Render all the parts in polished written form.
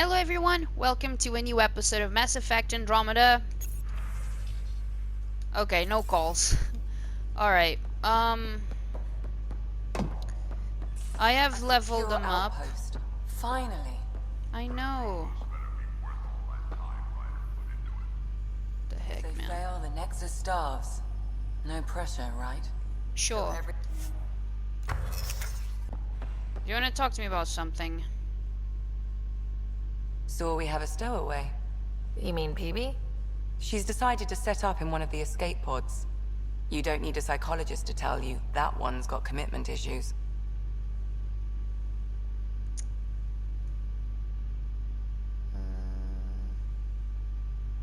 Hello everyone, welcome to a new episode of Mass Effect Andromeda. Okay, no calls. Alright, I have A leveled secure them up. outpost. Finally. I know. The If heck, they man. fail, the Nexus starves. No pressure, right? Sure. You wanna talk to me about something? So we have a stowaway. You mean PB? She's decided to set up in one of the escape pods. You don't need a psychologist to tell you that one's got commitment issues.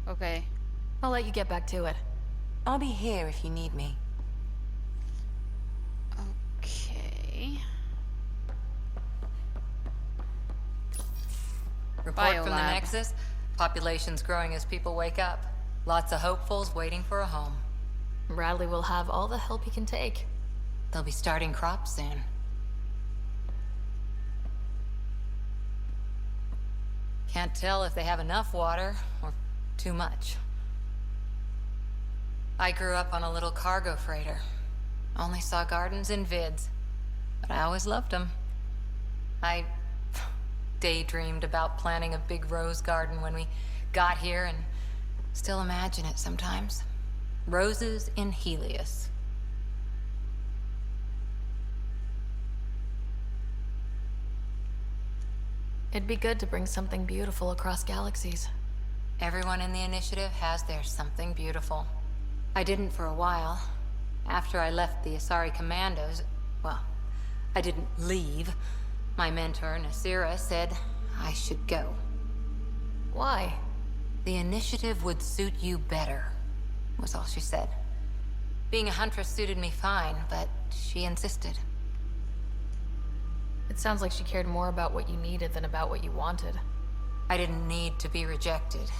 Okay. I'll let you get back to it. I'll be here if you need me. Okay. Report from the Biolab. Nexus. Population's growing as people wake up. Lots of hopefuls waiting for a home. Bradley will have all the help he can take. They'll be starting crops soon. Can't tell if they have enough water or too much. I grew up on a little cargo freighter. Only saw gardens in vids, but I always loved them. I daydreamed about planting a big rose garden when we got here and still imagine it sometimes. Roses in Helios. It'd be good to bring something beautiful across galaxies. Everyone in the initiative has their something beautiful. I didn't for a while. After I left the Asari Commandos, well, I didn't leave. My mentor, Nasira, said I should go. Why? The initiative would suit you better, was all she said. Being a huntress suited me fine, but she insisted. It sounds like she cared more about what you needed than about what you wanted. I didn't need to be rejected.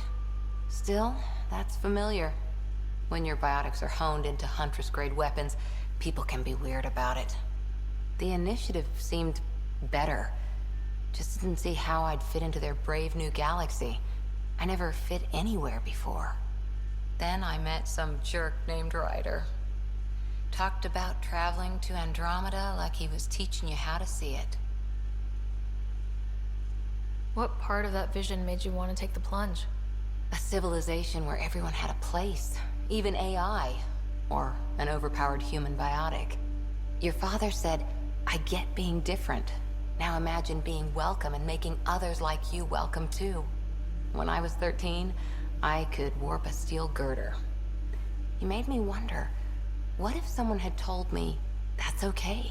Still, that's familiar. When your biotics are honed into Huntress-grade weapons, people can be weird about it. The initiative seemed better. Just didn't see how I'd fit into their brave new galaxy. I never fit anywhere before. Then I met some jerk named Ryder. Talked about traveling to Andromeda like he was teaching you how to see it. What part of that vision made you want to take the plunge? A civilization where everyone had a place, even AI, or an overpowered human biotic. Your father said, I get being different. Now imagine being welcome and making others like you welcome too. When I was 13, I could warp a steel girder. He made me wonder, what if someone had told me that's okay?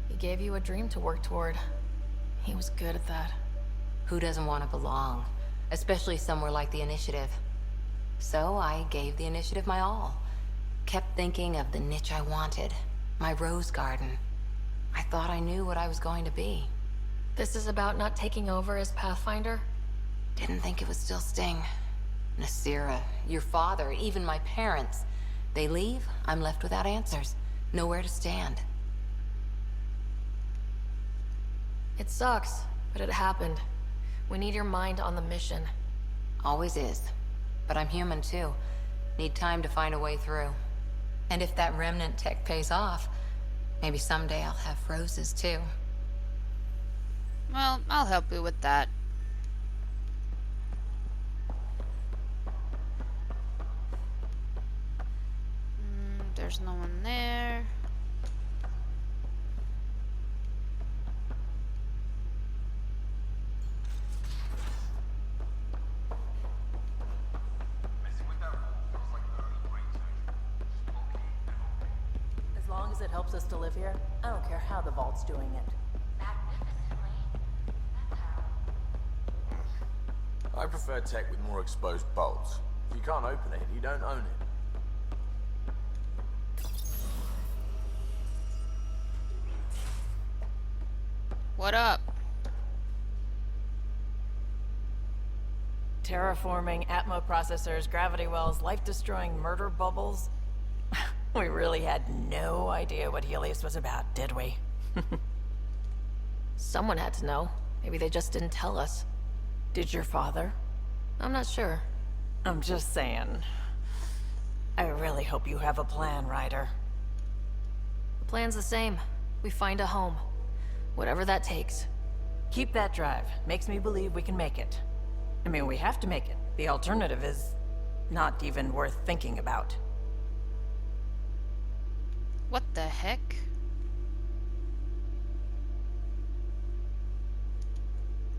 He gave you a dream to work toward. He was good at that. Who doesn't want to belong? Especially somewhere like the Initiative. So I gave the Initiative my all. Kept thinking of the niche I wanted. My rose garden. I thought I knew what I was going to be. This is about not taking over as Pathfinder? Didn't think it would still sting. Nasira, your father, even my parents. They leave, I'm left without answers. Nowhere to stand. It sucks, but it happened. We need your mind on the mission. Always is. But I'm human too. Need time to find a way through. And if that remnant tech pays off, maybe someday I'll have roses too. Well, I'll help you with that. There's no one there. As long as it helps us to live here, I don't care how the Vault's doing it. I prefer tech with more exposed bolts. If you can't open it, you don't own it. What up? Terraforming, Atmo processors, gravity wells, life-destroying murder bubbles. We really had no idea what Helios was about, did we? Someone had to know. Maybe they just didn't tell us. Did your father? I'm not sure. I'm just saying. I really hope you have a plan, Ryder. The plan's the same. We find a home. Whatever that takes. Keep that drive. Makes me believe we can make it. I mean, we have to make it. The alternative is not even worth thinking about. What the heck?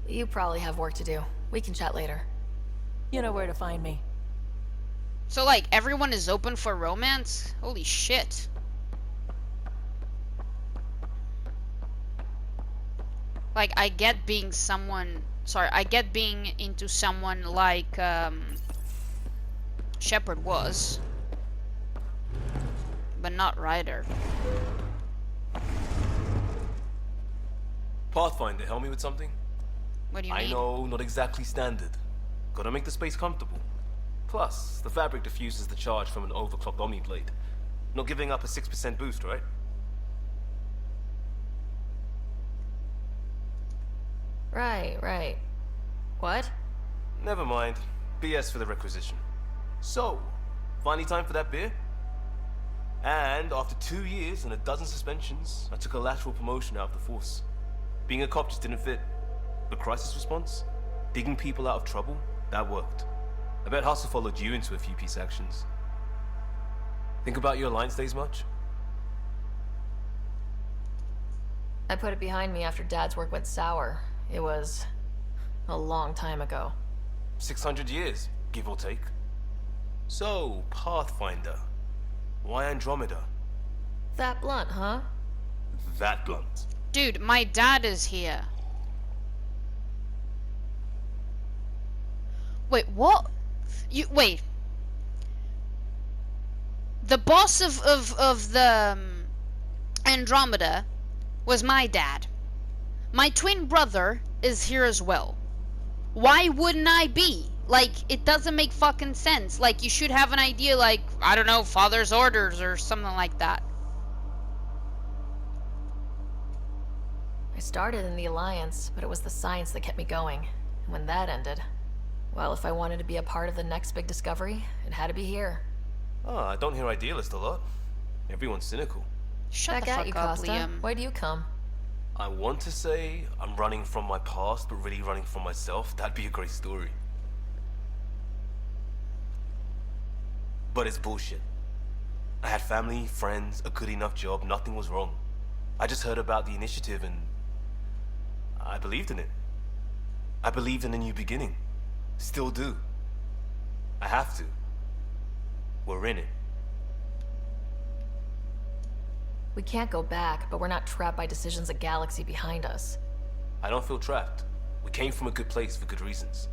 You probably have work to do. We can chat later. You know where to find me. So, like, everyone is open for romance? Holy shit. Like, I get being someone... Sorry, I get being into someone like, Shepard was. But not Ryder. Pathfinder, help me with something? What do you I mean? know, not exactly standard. Gotta make the space comfortable. Plus, the fabric diffuses the charge from an overclocked Omni blade. Not giving up a 6% boost, right? Right. What? Never mind. BS for the requisition. So, finally time for that beer? And after 2 years and a dozen suspensions, I took a lateral promotion out of the force. Being a cop just didn't fit. But crisis response? Digging people out of trouble? That worked. I bet Hustle followed you into a few peace actions. Think about your Alliance days much? I put it behind me after Dad's work went sour. It was a long time ago. 600 years, give or take. So, Pathfinder. Why Andromeda? That blunt, huh? That blunt. Dude, my dad is here. Wait, what? Wait. The boss of the Andromeda was my dad. My twin brother is here as well. Why wouldn't I be? Like, it doesn't make fucking sense. Like, you should have an idea, like, I don't know, father's orders or something like that. I started in the Alliance, but it was the science that kept me going. And when that ended, well, if I wanted to be a part of the next big discovery, it had to be here. Ah, I don't hear idealist a lot. Everyone's cynical. Shut Back the at fuck you, up, Costa. Liam. Why do you come? I want to say I'm running from my past, but really running from myself. That'd be a great story. But it's bullshit. I had family, friends, a good enough job, nothing was wrong. I just heard about the initiative and I believed in it. I believed in a new beginning. Still do. I have to. We're in it. We can't go back, but we're not trapped by decisions a galaxy behind us. I don't feel trapped. We came from a good place for good reasons.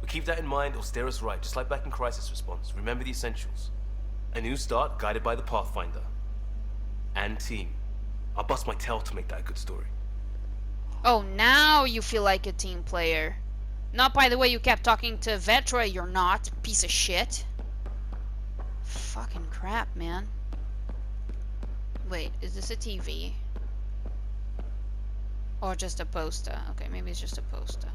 We keep that in mind or steer us right, just like back in Crisis Response. Remember the essentials. A new start guided by the Pathfinder. And team. I'll bust my tail to make that a good story. Oh, now you feel like a team player. Not by the way you kept talking to Vetra, you're not, piece of shit. Fucking crap, man. Wait, is this a TV? Or just a poster? Okay, maybe it's just a poster.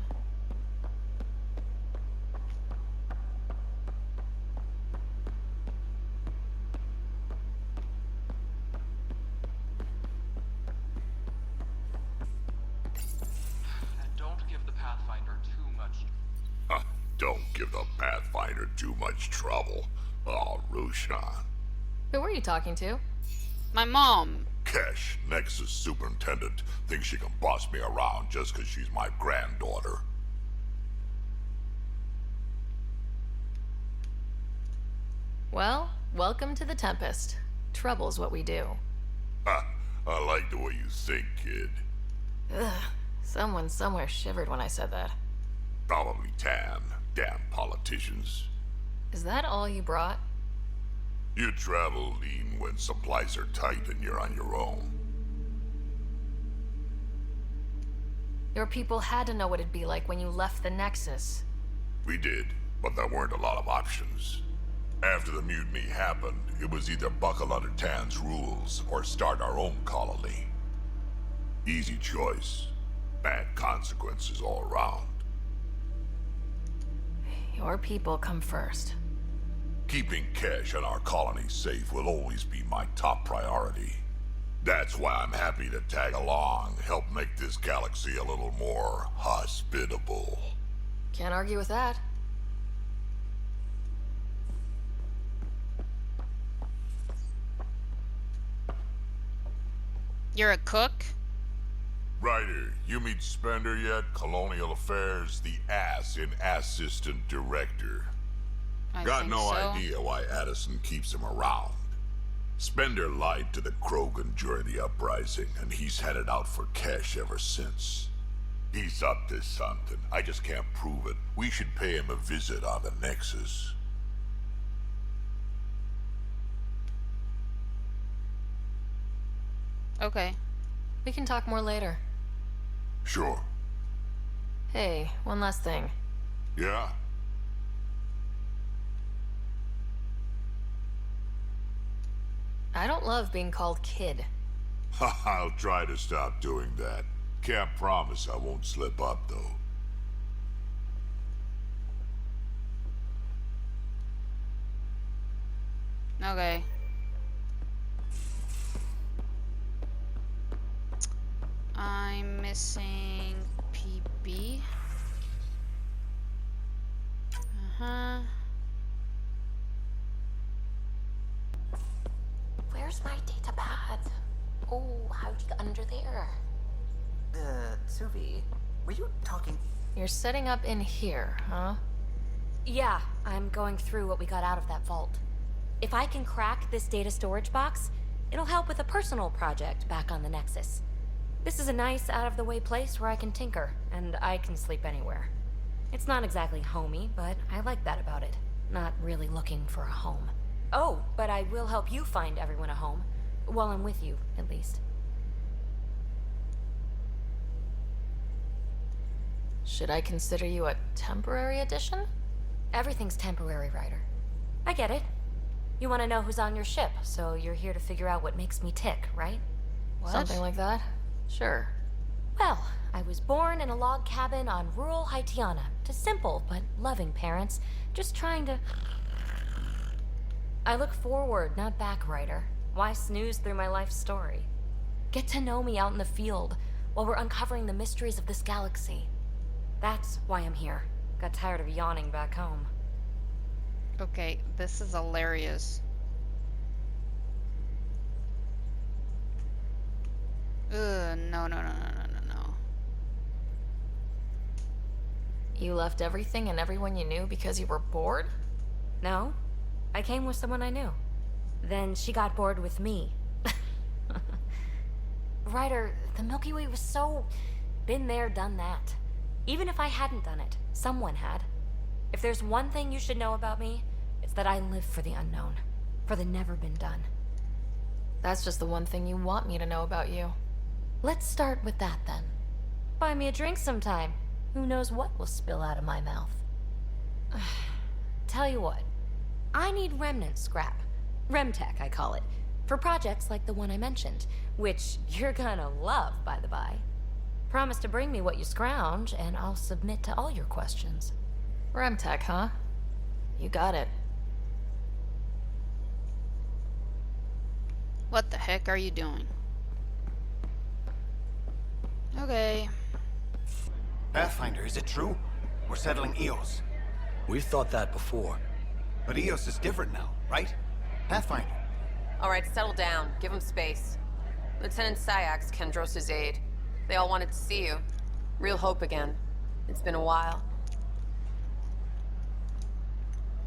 And don't give the Pathfinder too much. Don't give the Pathfinder too much trouble. Oh, Rushan. Who were you talking to? My mom. Kesh, Nexus Superintendent, thinks she can boss me around just because she's my granddaughter. Well, welcome to the Tempest. Trouble's what we do. Ha! I like the way you think, kid. Ugh. Someone somewhere shivered when I said that. Probably Tan. Damn politicians. Is that all you brought? You travel lean when supplies are tight and you're on your own. Your people had to know what it'd be like when you left the Nexus. We did, but there weren't a lot of options. After the mutiny happened, it was either buckle under Tan's rules or start our own colony. Easy choice. bad consequences all around. Your people come first. Keeping Kesh and our colony safe will always be my top priority. That's why I'm happy to tag along, help make this galaxy a little more hospitable. Can't argue with that. You're a cook? Ryder, you meet Spender yet? Colonial Affairs, the ass in assistant director. I Got think no so. idea why Addison keeps him around. Spender lied to the Krogan during the uprising, and he's headed out for Kesh ever since. He's up to something. I just can't prove it. We should pay him a visit on the Nexus. Okay. We can talk more later. Sure. Hey, one last thing. Yeah? I don't love being called kid. I'll try to stop doing that. Can't promise I won't slip up, though. Okay. I'm missing PB. Uh-huh. Where's my data pad? Oh, how'd you get under there? Suvi, were you talking? You're setting up in here, huh? Yeah, I'm going through what we got out of that vault. If I can crack this data storage box, it'll help with a personal project back on the Nexus. This is a nice, out-of-the-way place where I can tinker, and I can sleep anywhere. It's not exactly homey, but I like that about it. Not really looking for a home. Oh, but I will help you find everyone a home. While I'm with you, at least. Should I consider you a temporary addition? Everything's temporary, Ryder. I get it. You want to know who's on your ship, so you're here to figure out what makes me tick, right? What? Something like that? Sure. Well, I was born in a log cabin on rural Haitiana to simple but loving parents, just trying to... I look forward, not back, Ryder. Why snooze through my life story? Get to know me out in the field while we're uncovering the mysteries of this galaxy. That's why I'm here. Got tired of yawning back home. Okay, this is hilarious. Ugh, no. You left everything and everyone you knew because you were bored? No, I came with someone I knew. Then she got bored with me. Ryder, the Milky Way was so... been there, done that. Even if I hadn't done it, someone had. If there's one thing you should know about me, it's that I live for the unknown. For the never been done. That's just the one thing you want me to know about you. Let's start with that then. Buy me a drink sometime. Who knows what will spill out of my mouth. Tell you what, I need remnant scrap. Remtech, I call it. For projects like the one I mentioned, which you're gonna love, by the by. Promise to bring me what you scrounge, and I'll submit to all your questions. Remtech, huh? You got it. What the heck are you doing? Okay. Pathfinder, is it true? We're settling Eos. We've thought that before. But Eos is different now, right? Pathfinder. All right, settle down. Give him space. Lieutenant Syax, Kendros' aide. They all wanted to see you. Real hope again. It's been a while.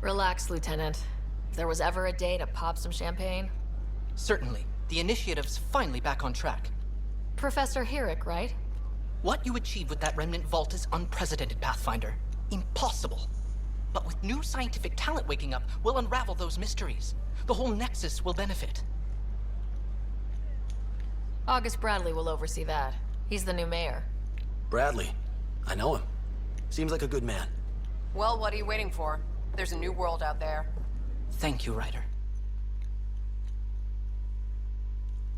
Relax, Lieutenant. If there was ever a day to pop some champagne... Certainly. The initiative's finally back on track. Professor Herrick, right? What you achieved with that remnant vault is unprecedented, Pathfinder. Impossible. But with new scientific talent waking up, we'll unravel those mysteries. The whole Nexus will benefit. August Bradley will oversee that. He's the new mayor. Bradley. I know him. Seems like a good man. Well, what are you waiting for? There's a new world out there. Thank you, Ryder.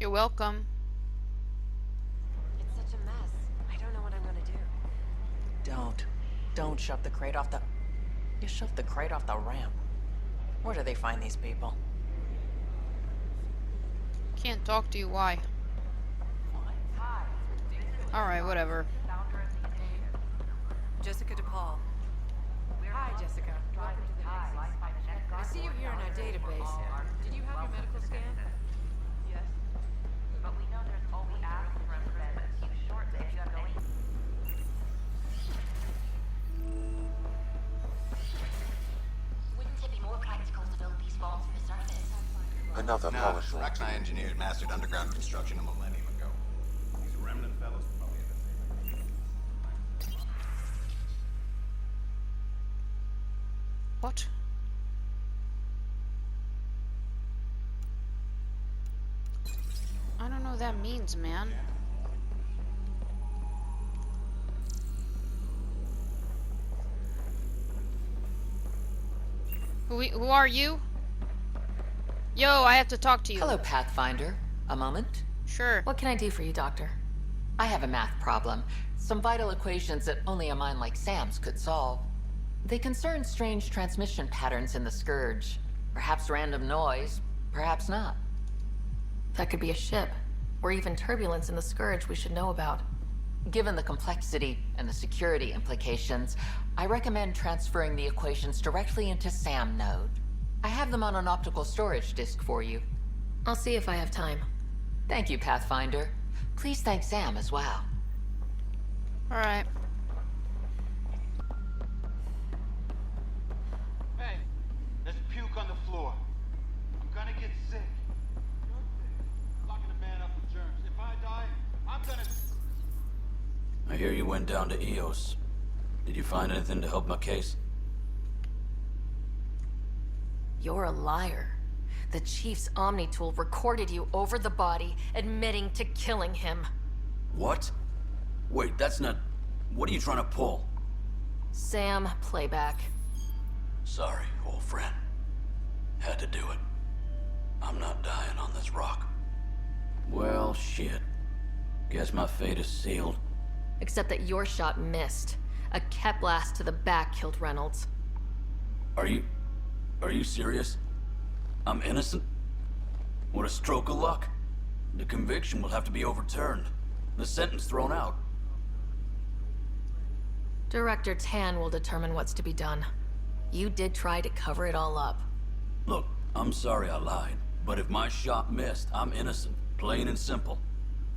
You're welcome. It's such a mess. I don't know what I'm gonna Don't shove the crate off the... You shoved the crate off the ramp. Where do they find these people? Can't talk to you, why? Alright, whatever. Jessica DePaul. Hi, Jessica. Welcome to the Nexus. I see you here in our database. Did you have your medical scan? Yes. But we know there's only asked for a few short days going. Wouldn't it be more practical to build these vaults at the surface? Another Polish Rachni engineers mastered underground construction a millennium ago. These remnant fellows probably have the same. What? I don't know what that means, man. Who are you? Yo, I have to talk to you. Hello, Pathfinder. A moment? Sure. What can I do for you, Doctor? I have a math problem. Some vital equations that only a mind like Sam's could solve. They concern strange transmission patterns in the Scourge. Perhaps random noise, perhaps not. That could be a ship, or even turbulence in the Scourge we should know about. Given the complexity and the security implications, I recommend transferring the equations directly into SAM node. I have them on an optical storage disk for you. I'll see if I have time. Thank you, Pathfinder. Please thank Sam as well. Alright. Hey, there's puke on the floor. I'm gonna get sick. Locking a man up with germs. If I die, I'm gonna... I hear you went down to EOS. Did you find anything to help my case? You're a liar. The Chief's Omni tool recorded you over the body, admitting to killing him. What? Wait, that's not... What are you trying to pull? Sam, playback. Sorry, old friend. Had to do it. I'm not dying on this rock. Well, shit. Guess my fate is sealed. Except that your shot missed. A Kep blast to the back killed Reynolds. Are you serious? I'm innocent? What a stroke of luck. The conviction will have to be overturned. The sentence thrown out. Director Tan will determine what's to be done. You did try to cover it all up. Look, I'm sorry I lied, but if my shot missed, I'm innocent. Plain and simple.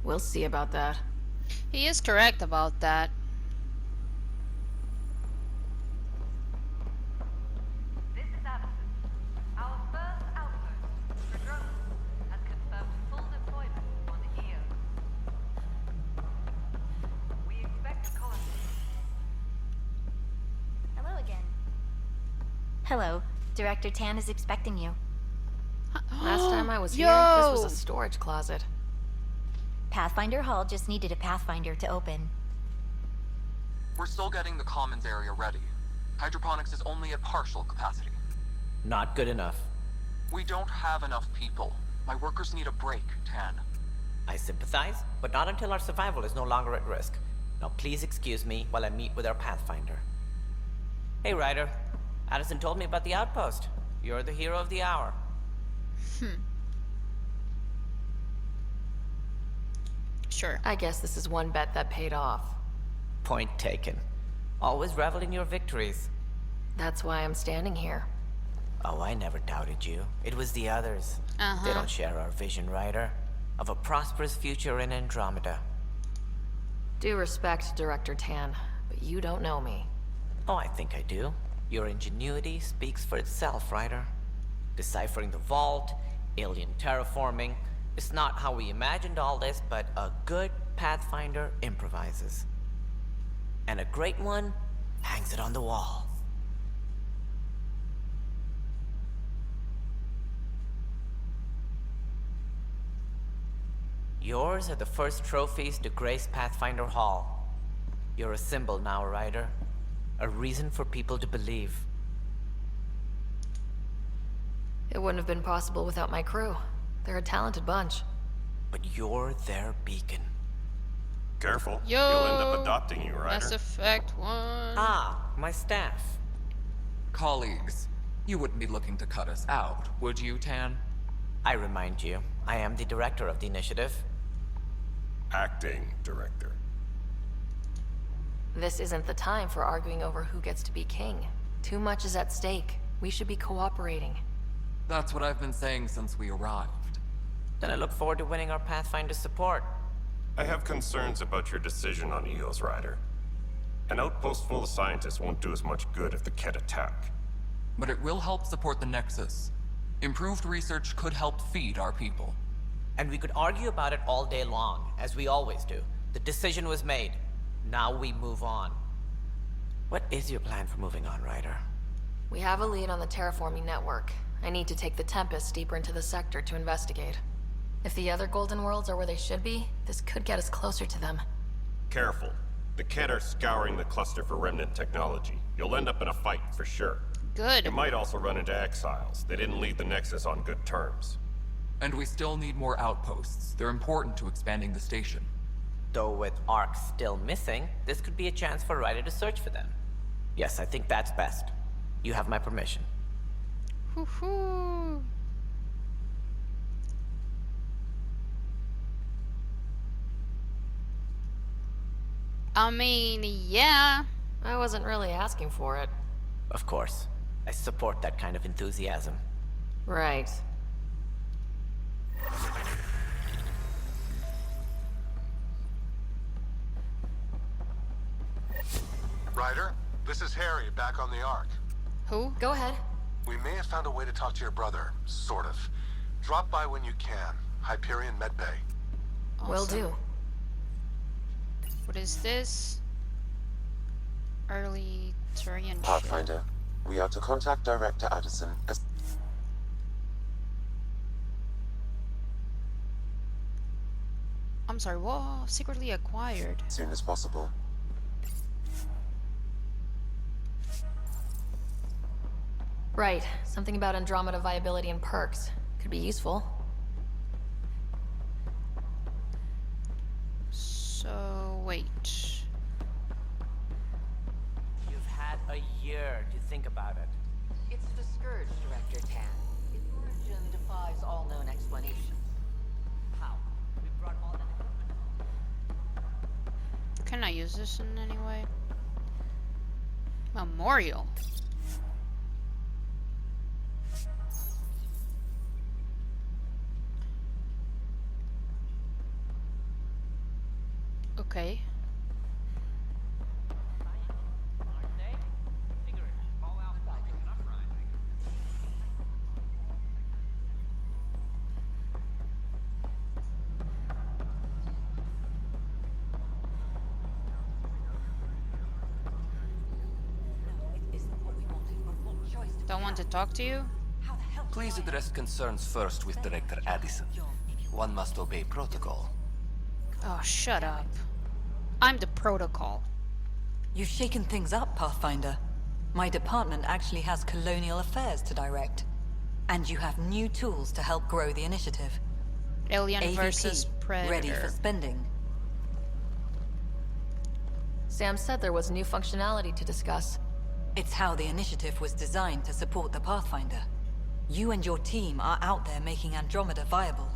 We'll see about that. He is correct about that. This is Addison. Our first outpost, Andromeda, has confirmed full deployment on the EO. We expect colony. Hello again. Hello. Director Tan is expecting you. Last time I was Yo! here, this was a storage closet. Pathfinder Hall just needed a Pathfinder to open. We're still getting the commons area ready. Hydroponics is only at partial capacity. Not good enough. We don't have enough people. My workers need a break, Tan. I sympathize, but not until our survival is no longer at risk. Now please excuse me while I meet with our Pathfinder. Hey, Ryder. Addison told me about the outpost. You're the hero of the hour. Sure. I guess this is one bet that paid off. Point taken. Always revel in your victories. That's why I'm standing here. Oh, I never doubted you. It was the others. They don't share our vision, Ryder. Of a prosperous future in Andromeda. Due respect, Director Tan, but you don't know me. Oh, I think I do. Your ingenuity speaks for itself, Ryder. Deciphering the vault, alien terraforming. It's not how we imagined all this, but a good Pathfinder improvises. And a great one hangs it on the wall. Yours are the first trophies to grace Pathfinder Hall. You're a symbol now, Ryder. A reason for people to believe. It wouldn't have been possible without my crew. They're a talented bunch. But you're their beacon. Careful. Yo, You'll end up adopting you, Ryder. Mass Effect 1. Ah, my staff. Colleagues, you wouldn't be looking to cut us out, would you, Tan? I remind you, I am the director of the initiative. Acting director. This isn't the time for arguing over who gets to be king. Too much is at stake. We should be cooperating. That's what I've been saying since we arrived. Then I look forward to winning our Pathfinder support. I have concerns about your decision on EOS, Ryder. An outpost full of scientists won't do as much good if the Ket attack. But it will help support the Nexus. Improved research could help feed our people. And we could argue about it all day long, as we always do. The decision was made. Now we move on. What is your plan for moving on, Ryder? We have a lead on the terraforming network. I need to take the Tempest deeper into the sector to investigate. If the other Golden Worlds are where they should be, this could get us closer to them. Careful. The Ket are scouring the cluster for remnant technology. You'll end up in a fight, for sure. Good. You might also run into exiles. They didn't leave the Nexus on good terms. And we still need more outposts. They're important to expanding the station. Though with Ark still missing, this could be a chance for Ryder to search for them. Yes, I think that's best. You have my permission. Hoo-hoo. I mean, yeah. I wasn't really asking for it. Of course. I support that kind of enthusiasm. Right. Ryder, this is Harry, back on the Ark. Who? Go ahead. We may have found a way to talk to your brother, sort of. Drop by when you can. Hyperion Medbay. Awesome. Will do. What is this? Early Turian shit. Pathfinder, we are to contact Director Addison as I'm sorry, what? Secretly acquired. soon as possible. Right. Something about Andromeda viability and perks. Could be useful. So, wait. You've had a year to think about it. It's the Scourge, Director Tan. Its origin defies all known explanations. How? We brought all that equipment. Can I use this in any way? Memorial. Okay. Don't want to talk to you? Please address concerns first with Director Addison. One must obey protocol. Oh, shut up. I'm the protocol. You've shaken things up, Pathfinder. My department actually has colonial affairs to direct. And you have new tools to help grow the initiative. Alien AVP, versus Predator. ready for spending. Sam said there was new functionality to discuss. It's how the initiative was designed to support the Pathfinder. You and your team are out there making Andromeda viable.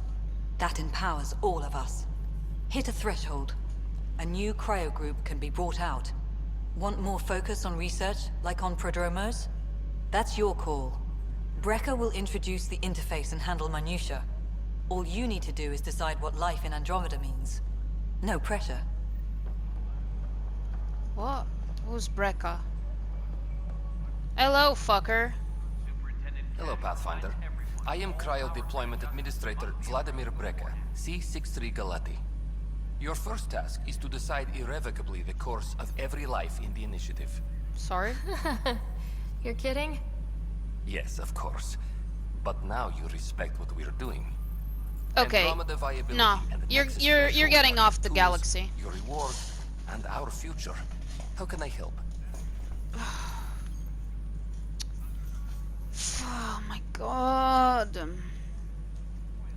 That empowers all of us. Hit a threshold. A new cryo group can be brought out. Want more focus on research, like on prodromos? That's your call. Brecker will introduce the interface and handle minutiae. All you need to do is decide what life in Andromeda means. No pressure. What? Who's Breca? Hello, fucker. Hello, Pathfinder. I am Cryo Deployment Administrator Vladimir Breka, C-63 Galati. Your first task is to decide irrevocably the course of every life in the initiative. Sorry? You're kidding? Yes, of course. But now you respect what we're doing. Okay. Andromeda viability No, and the you're Nexus you're getting threshold off the tools, galaxy. Your reward and our future. How can I help? Oh my god.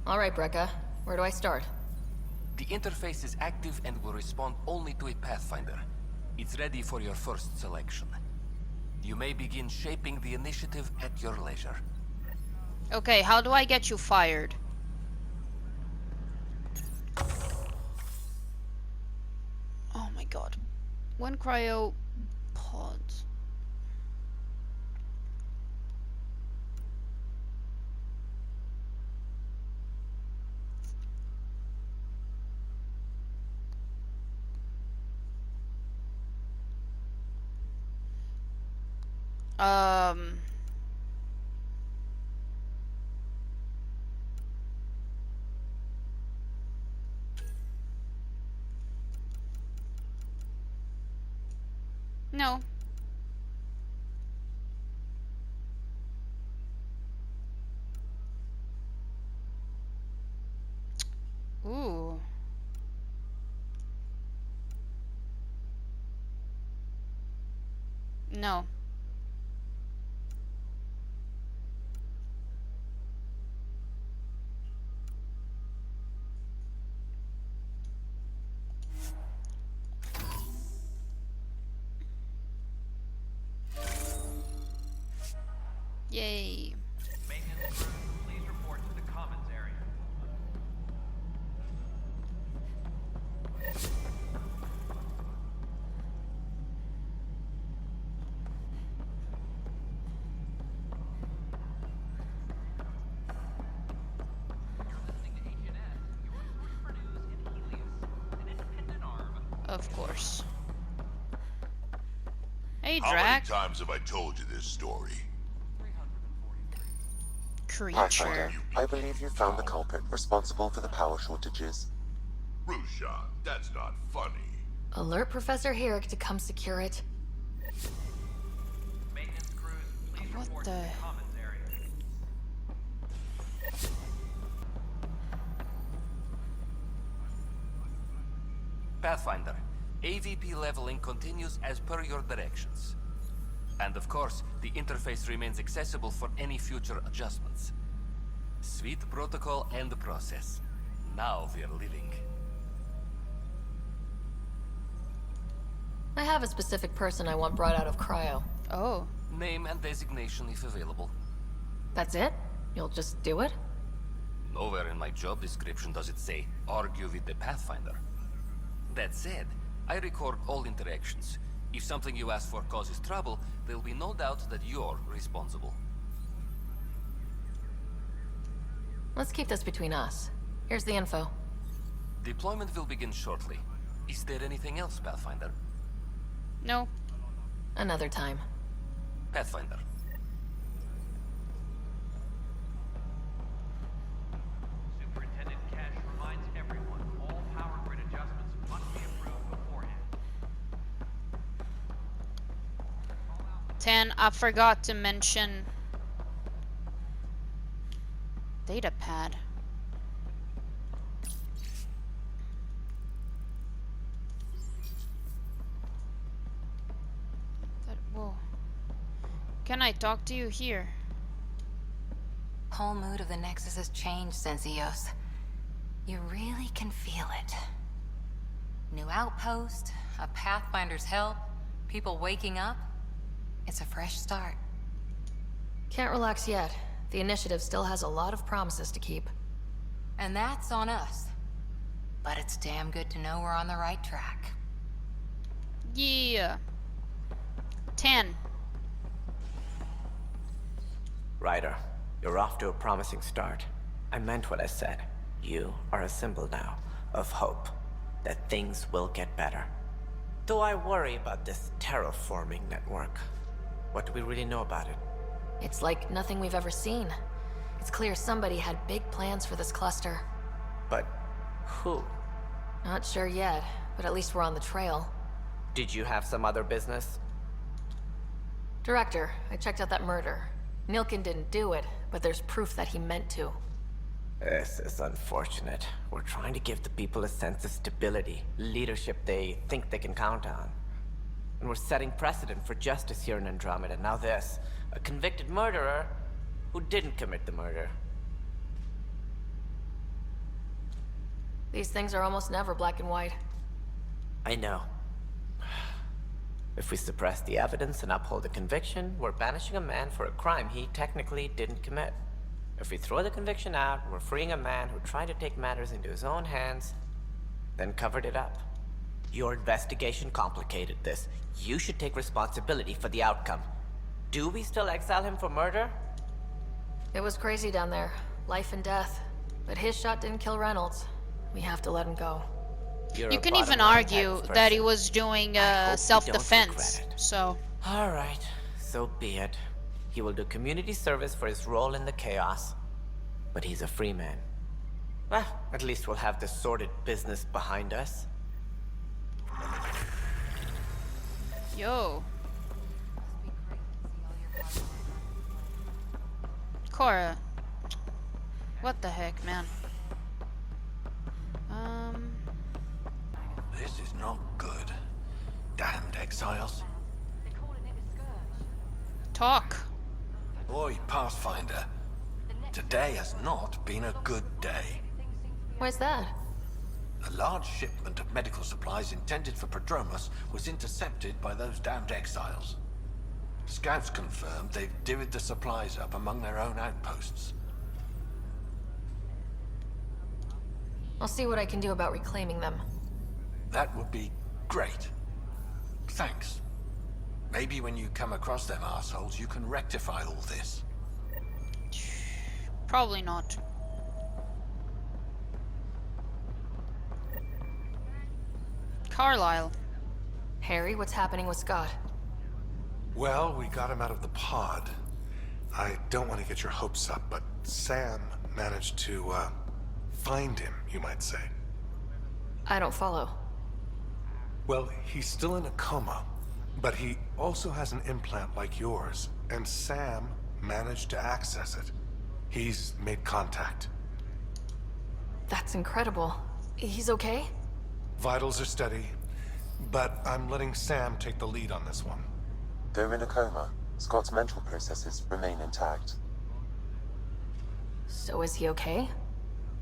All right, Brecca. Where do I start? The interface is active and will respond only to a Pathfinder. It's ready for your first selection. You may begin shaping the initiative at your leisure. Okay, how do I get you fired? Oh my god. When cryo pods. No. Ooh. No. Yay. Maintenance crews, please report to the commons area. Of course. Hey, How many Drac. times have I told you this story? Creature. I believe you found the culprit responsible for the power shortages. Rushan, that's not funny. Alert Professor Herrick to come secure it. Maintenance crews, please What report to the- the commons area. Pathfinder, AVP leveling continues as per your directions. And of course, the interface remains accessible for any future adjustments. Sweet protocol and process. Now we're living. I have a specific person I want brought out of cryo. Oh. Name and designation if available. That's it? You'll just do it? Nowhere in my job description does it say, argue with the Pathfinder. That said, I record all interactions. If something you ask for causes trouble, there'll be no doubt that you're responsible. Let's keep this between us. Here's the info. Deployment will begin shortly. Is there anything else, Pathfinder? No. Another time. Pathfinder. Superintendent Cash reminds everyone, all power grid adjustments must be approved beforehand. 10, I forgot to mention data pad. Whoa. Can I talk to you here? Whole mood of the Nexus has changed since Eos. You really can feel it. New outpost, a Pathfinder's help, people waking up. It's a fresh start. Can't relax yet. The initiative still has a lot of promises to keep. And that's on us. But it's damn good to know we're on the right track. Yeah. 10. Ryder, you're off to a promising start. I meant what I said. You are a symbol now of hope that things will get better. Though I worry about this terraforming network. What do we really know about it? It's like nothing we've ever seen. It's clear somebody had big plans for this cluster. But who? Not sure yet, but at least we're on the trail. Did you have some other business? Director, I checked out that murder. Nilkin didn't do it, but there's proof that he meant to. This is unfortunate. We're trying to give the people a sense of stability, leadership they think they can count on. And we're setting precedent for justice here in Andromeda. Now this, a convicted murderer who didn't commit the murder. These things are almost never black and white. I know. If we suppress the evidence and uphold the conviction, we're banishing a man for a crime he technically didn't commit. If we throw the conviction out, we're freeing a man who tried to take matters into his own hands, then covered it up. Your investigation complicated this. You should take responsibility for the outcome. Do we still exile him for murder? It was crazy down there. Life and death. But his shot didn't kill Reynolds. We have to let him go. You can even argue that he was doing self-defense, so... Alright, so be it. He will do community service for his role in the chaos. But he's a free man. Well, at least we'll have the sordid business behind us. Yo. Cora. What the heck, man? This is not good. Damned exiles. Talk. Boy, Pathfinder. Today has not been a good day. Why's that? A large shipment of medical supplies intended for Prodromus was intercepted by those damned exiles. Scouts confirmed they've divvied the supplies up among their own outposts. I'll see what I can do about reclaiming them. That would be great. Thanks. Maybe when you come across them assholes, you can rectify all this. Probably not. Carlisle. Harry, what's happening with Scott? Well, we got him out of the pod. I don't want to get your hopes up, but Sam managed to, find him, you might say. I don't follow. Well, he's still in a coma, but he also has an implant like yours, and Sam managed to access it. He's made contact. That's incredible. He's okay? Vitals are steady, but I'm letting Sam take the lead on this one. Though in a coma, Scott's mental processes remain intact. So is he okay?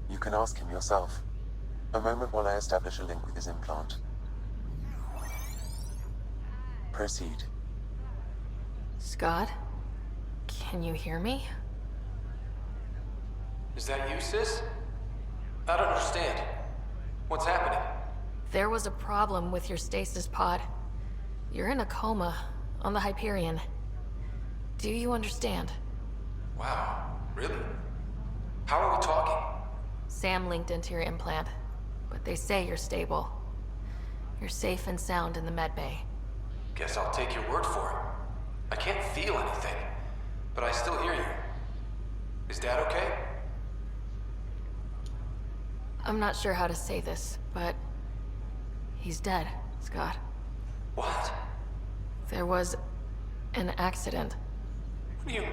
You can ask him yourself. A moment while I establish a link with his implant. Proceed. Scott? Can you hear me? Is that you, sis? I don't understand. What's happening? There was a problem with your stasis pod. You're in a coma on the Hyperion. Do you understand? Wow, really? How are we talking? Sam linked into your implant, but they say you're stable. You're safe and sound in the medbay. Guess I'll take your word for it. I can't feel anything, but I still hear you. Is Dad okay? I'm not sure how to say this, but he's dead, Scott. What? There was an accident. What do you...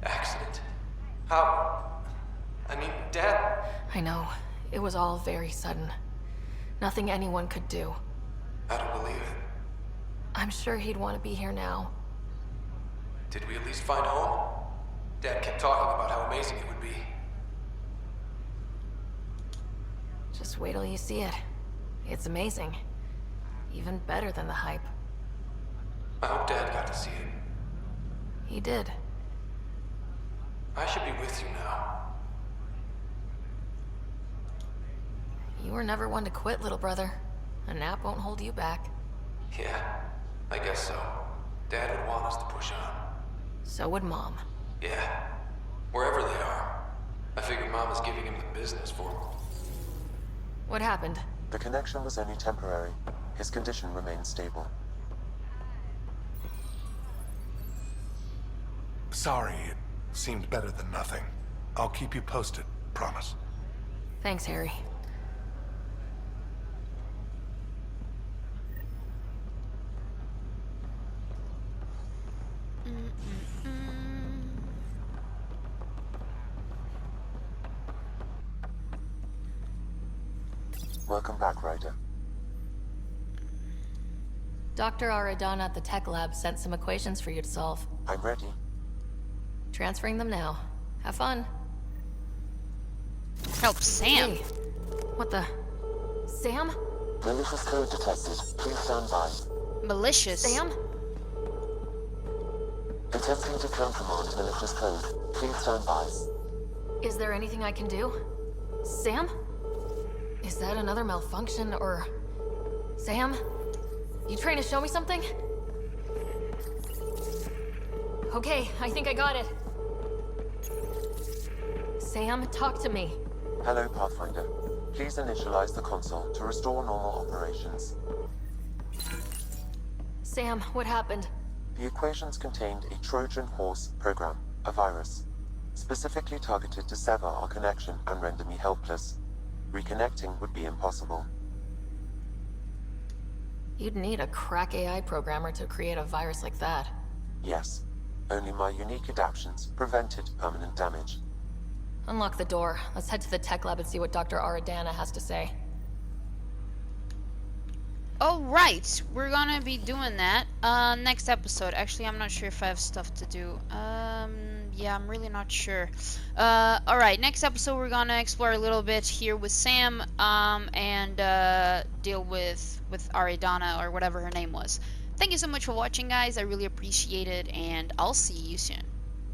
Accident? How... I mean, Dad... I know. It was all very sudden. Nothing anyone could do. I don't believe it. I'm sure he'd want to be here now. Did we at least find home? Dad kept talking about how amazing it would be. Just wait till you see it. It's amazing. Even better than the hype. I hope Dad got to see it. He did. I should be with you now. You were never one to quit, little brother. A nap won't hold you back. Yeah, I guess so. Dad would want us to push on. So would Mom. Yeah, wherever they are. I figure Mom is giving him the business for him. What happened? The connection was only temporary. His condition remains stable. Sorry, it seemed better than nothing. I'll keep you posted, promise. Thanks, Harry. Welcome back, Ryder. Dr. Aradana at the tech lab sent some equations for you to solve. I'm ready. Transferring them now. Have fun. Help Sam. Hey, What the? Sam? Malicious code detected. Please stand by. Malicious? Sam? Attempting to countermand malicious code. Please stand by. Is there anything I can do? Sam? Is that another malfunction, or... Sam? You trying to show me something? Okay, I think I got it. Sam, talk to me. Hello, Pathfinder. Please initialize the console to restore normal operations. Sam, what happened? The equations contained a Trojan horse program, a virus, specifically targeted to sever our connection and render me helpless. Reconnecting would be impossible. You'd need a crack AI programmer to create a virus like that. Yes. Only my unique adaptions prevented permanent damage. Unlock the door. Let's head to the tech lab and see what Dr. Aradana has to say. Alright, we're gonna be doing that next episode. Actually, I'm not sure if I have stuff to do. Yeah, I'm really not sure. Alright, next episode we're gonna explore a little bit here with Sam, and deal with Aradana, or whatever her name was. Thank you so much for watching, guys. I really appreciate it, and I'll see you soon.